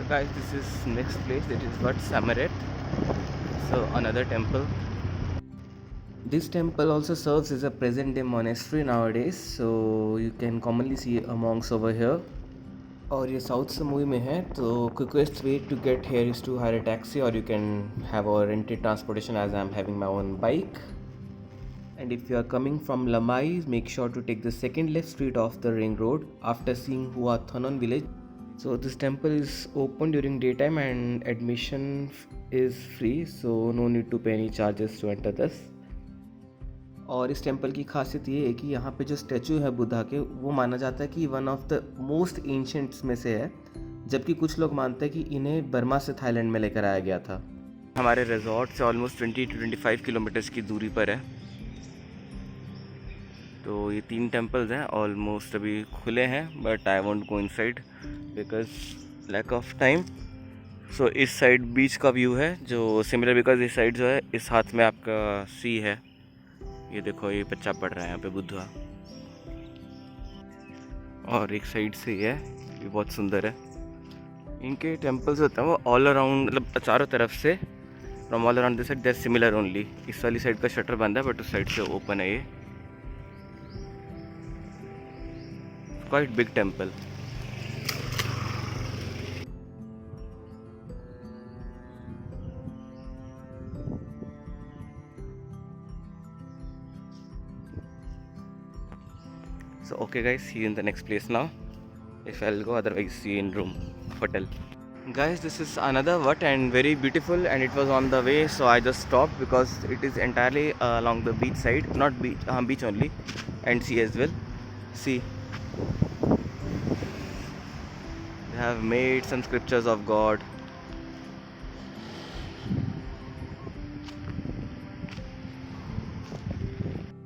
So guys, this is next place, that is what Samaret. So another temple. This temple also serves as a present day monastery nowadays, so you can commonly see a monks over here. और ये south समूही में है, तो quickest way to get here is to hire a taxi, or you can have a rented transportation, as I am having my own bike. And if you are coming from Lamai, make sure to take the second left street off the ring road after seeing Hua Thonon village. So this temple is open during daytime and admission is free, so no need to pay any charges to enter this. और इस temple की खासियत ये है कि यहाँ पे जो स्टैचू है बुद्धा के, वो माना जाता है कि वन ऑफ द मोस्ट एंशंट्स में से है, जबकि कुछ लोग मानते हैं कि इन्हें बर्मा से थाईलैंड में लेकर आया गया था। हमारे रिजॉर्ट से ऑलमोस्ट 20 to 25 किलोमीटर्स की दूरी पर है। तो ये 3 टेम्पल्स हैं, ऑलमोस्ट अभी खुले हैं, but I won't go inside because lack of time. So इस साइड बीच का व्यू है जो सिमिलर, बिकॉज इस साइड जो है, इस हाथ में आपका सी है, ये देखो ये बच्चा पढ़ रहा है यहाँ पे बुद्धा, और एक साइड से ये है, ये बहुत सुंदर है। इनके टेम्पल्स होते हैं वो ऑल अराउंड, मतलब चारों तरफ से, from all around this side they are similar only. इस वाली साइड का शटर बंद है, बट उस साइड से ओपन है। ये quite big temple. So okay guys, see you in the next place now, if I'll go, otherwise see you in room hotel. Guys, this is another what, and very beautiful, and it was on the way, so I just stopped because it is entirely along the beach side, not beach, beach only, and sea as well. See, they have made some scriptures of God.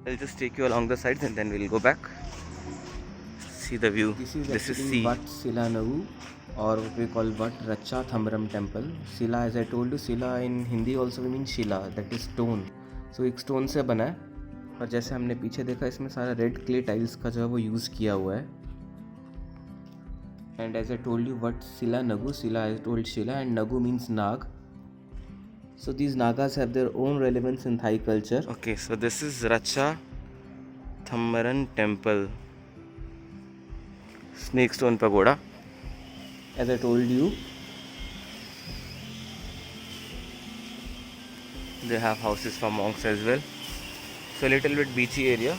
I'll just take you along the sides and then we'll go back. See the view. This is sea. Wat Sila Nagu, or what we call Wat Racha Thamram temple. Sila, as I told you, Sila in Hindi also means Shila, that is stone. So एक stone से बना है, और जैसे हमने पीछे देखा, इसमें सारा रेड क्ले टाइल्स का जो है वो यूज़ किया हुआ है। And as I told you, Wat Sila Nagu, Sila I told Shila, and Nagu means Nag. So these Nagas have their own relevance in Thai culture. Okay, so this is Racha Thammaran temple. Snake stone pagoda, as I told you. They have houses for monks as well. So a little bit beachy area,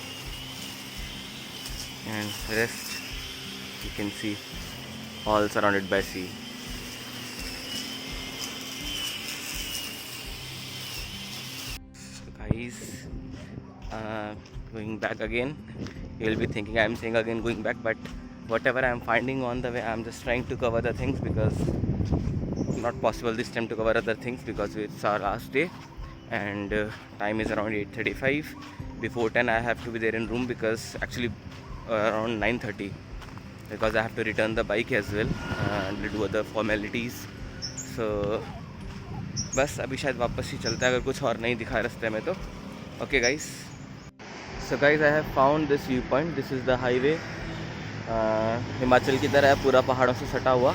and rest you can see all surrounded by sea. So guys, going back again, you will be thinking I am saying again going back, but whatever I am finding on the way, I am just trying to cover the things, because not possible this time to cover other things because it's our last day, and time is around 8:35. Before 10 I have to be there in room, because actually around 9:30, because I have to return the bike as well and do other formalities. So बस अभी शायद वापस ही चलता है अगर कुछ और नहीं दिखा रास्ते में तो। Okay guys, so guys I have found this view point. This is the highway, Himachal की तरह है, पूरा पहाड़ों से सटा हुआ,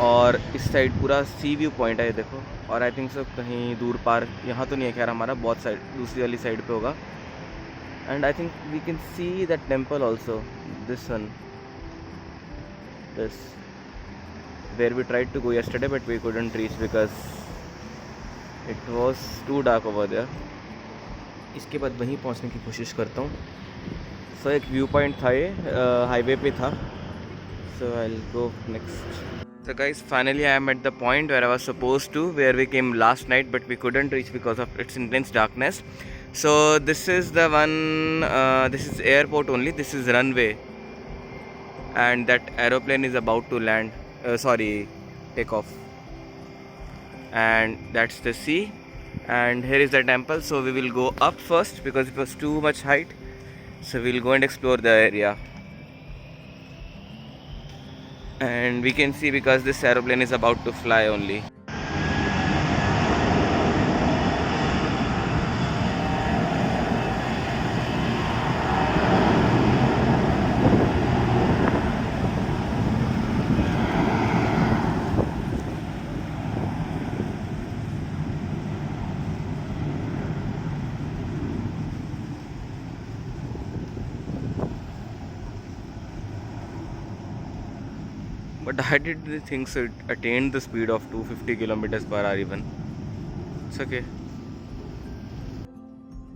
और इस साइड पूरा सी व्यू पॉइंट है, ये देखो। और आई थिंक सब कहीं दूर पार, यहाँ तो नहीं है खैर हमारा, बहुत साइड दूसरी वाली साइड पे होगा। And I think we can see that temple also, this one, this where we tried to go yesterday but we couldn't reach because it was too dark over there. इसके बाद वहीं पहुँचने की कोशिश करता हूँ। सो एक व्यू पॉइंट था, ये हाईवे पे था। So I will go next. So guys, finally I am at the point where I was supposed to, where we came last night, but we couldn't reach because of its intense darkness. So this is the one, this is airport only, this is runway, and that aeroplane is about to land, take off, and that's the sea, and here is the temple. So we will go up first because it was too much height, so we'll go and explore the area. And we can see because this aeroplane is about to fly only. But how did the things attain the speed of 250 kilometers per hour even? It's okay.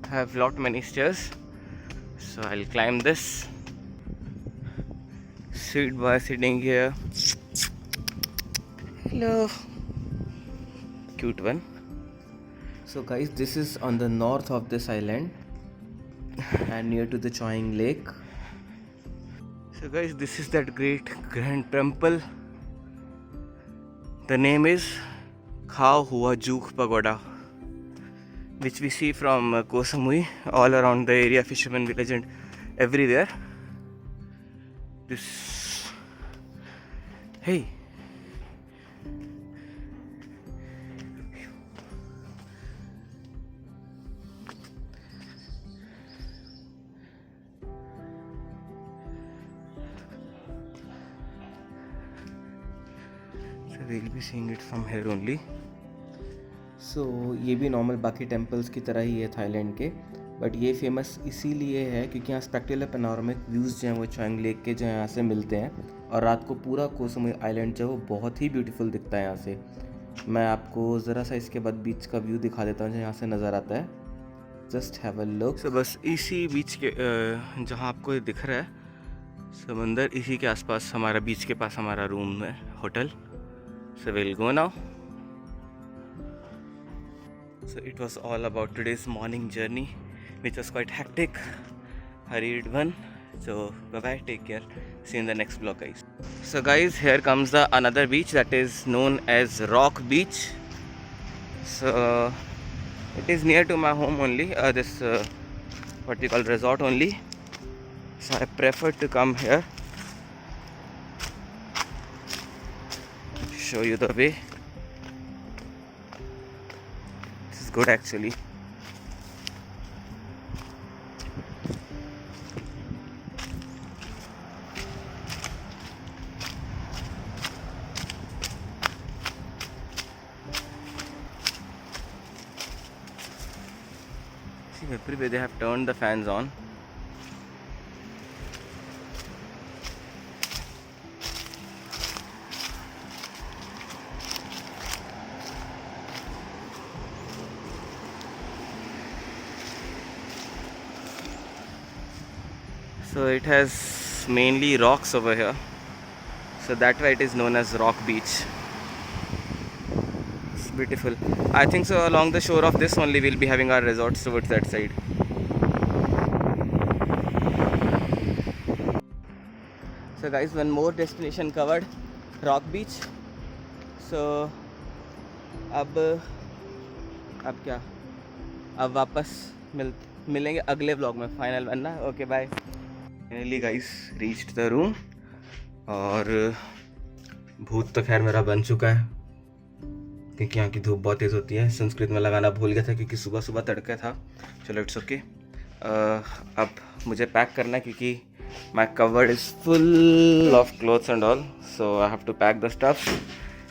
I have lot many stairs, so I'll climb this. Sweet boy sitting here. Hello. Cute one. So guys, this is on the north of this island and near to the Choying Lake. So guys, this is that great grand temple. The name is Khao Hua Juk Pagoda, which we see from Koh Samui all around the area, Fisherman Village and everywhere. This, hey, so we'll be seeing it from here only. सो ये भी normal बाकी temples की तरह ही है Thailand के, but ये famous इसीलिए है क्योंकि यहाँ स्पेक्टेकुलर पैनोरामिक व्यूज़ जो हैं वो चोइंग लेक के जो हैं यहाँ से मिलते हैं, और रात को पूरा कोह समुई आइलैंड जो है वो बहुत ही ब्यूटीफुल दिखता है यहाँ से। मैं आपको ज़रा सा इसके बाद बीच का व्यू दिखा देता हूँ जो यहाँ से नज़र आता है। Just have a look. So बस इसी बीच के जहाँ आपको दिख रहा है समंदर, इसी के आसपास हमारा बीच के पास हमारा रूम है, hotel. So will go now. So it was all about today's morning journey, which was quite hectic, hurried one. So bye bye, take care, see you in the next vlog guys. So guys, here comes the another beach that is known as Rock Beach. So it is near to my home only, this what we call resort only. So I prefer to come here, show you the way. Good actually. See, everywhere they have turned the fans on. So it has mainly rocks over here, so that's why it is known as Rock Beach. It's beautiful. I think so along the shore of this only we'll be having our resorts towards that side. So guys, one more destination covered, Rock Beach. So अब क्या, अब वापस मिलेंगे अगले vlog में, final बनना। Okay bye. Finally guys reached the room, और भूत तो खैर मेरा बन चुका है क्योंकि यहाँ की धूप बहुत तेज़ होती है। संस्कृत में लगाना भूल गया था क्योंकि सुबह सुबह तड़का था। चलो इट्स ओके। अब मुझे पैक करना है क्योंकि my cupboard is full of clothes and all, so I have to pack the stuff,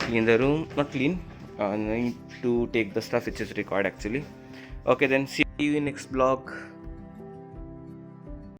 clean the room, not clean, need to take the stuff which is required actually. Okay then, see you in next vlog.